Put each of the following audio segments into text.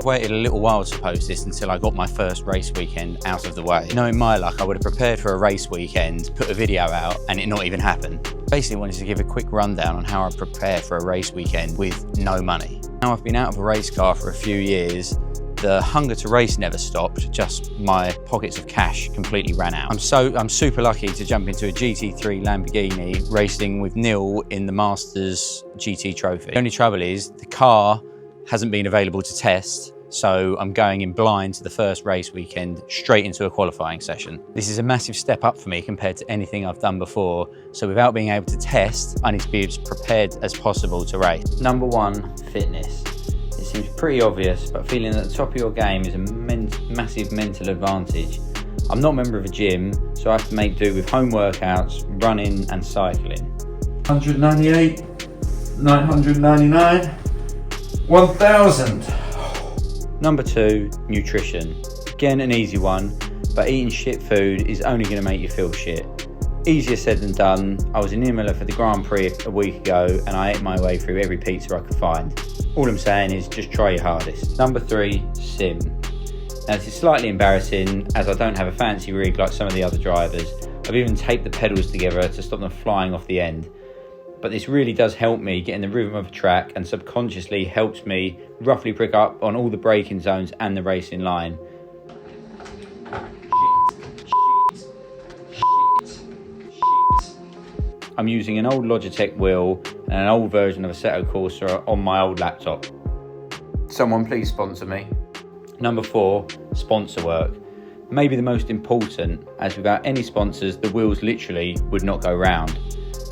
I waited a little while to post this until I got my first race weekend out of the way. Knowing my luck, I would have prepared for a race weekend, put a video out, and it not even happen. Basically wanted to give a quick rundown on how I prepare for a race weekend with no money. Now I've been out of a race car for a few years. The hunger to race never stopped, just my pockets of cash completely ran out. I'm super lucky to jump into a GT3 Lamborghini racing with Neil in the Masters GT Trophy. The only trouble is the car hasn't been available to test, so I'm going in blind to the first race weekend, straight into a qualifying session. This is a massive step up for me compared to anything I've done before, so without being able to test, I need to be as prepared as possible to race. Number one, fitness. It seems pretty obvious, but feeling at the top of your game is a massive mental advantage. I'm not a member of a gym, so I have to make do with home workouts, running and cycling. 198, 999, 1000. Number two, nutrition. Again, an easy one, but eating shit food is only going to make you feel shit. Easier said than done. I was in Imola for the Grand Prix a week ago and I ate my way through every pizza I could find. All I'm saying is just try your hardest. Number three, sim. Now this is slightly embarrassing as I don't have a fancy rig like some of the other drivers. I've even taped the pedals together to stop them flying off the end. But this really does help me get in the rhythm of a track and subconsciously helps me roughly pick up on all the braking zones and the racing line. I'm using an old Logitech wheel and an old version of Assetto Corsa on my old laptop. Someone please sponsor me. Number four, sponsor work. Maybe the most important, as without any sponsors, the wheels literally would not go round.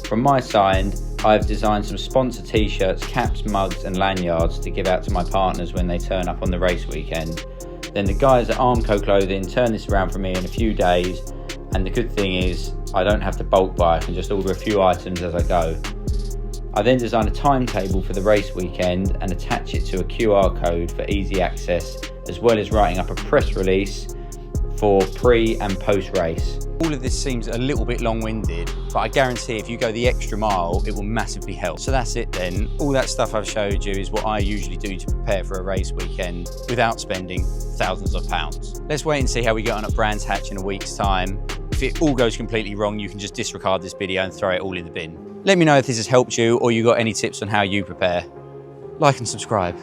From my side, I've designed some sponsor t-shirts, caps, mugs and lanyards to give out to my partners when they turn up on the race weekend. Then the guys at Armco Clothing turn this around for me in a few days, and the good thing is I don't have to bulk buy, I can just order a few items as I go. I then design a timetable for the race weekend and attach it to a QR code for easy access, as well as writing up a press release for pre and post race. All of this seems a little bit long-winded, but I guarantee if you go the extra mile, it will massively help. So that's it then. All that stuff I've showed you is what I usually do to prepare for a race weekend without spending thousands of pounds. Let's wait and see how we get on at Brands Hatch in a week's time. If it all goes completely wrong, you can just disregard this video and throw it all in the bin. Let me know if this has helped you or you got any tips on how you prepare. Like and subscribe.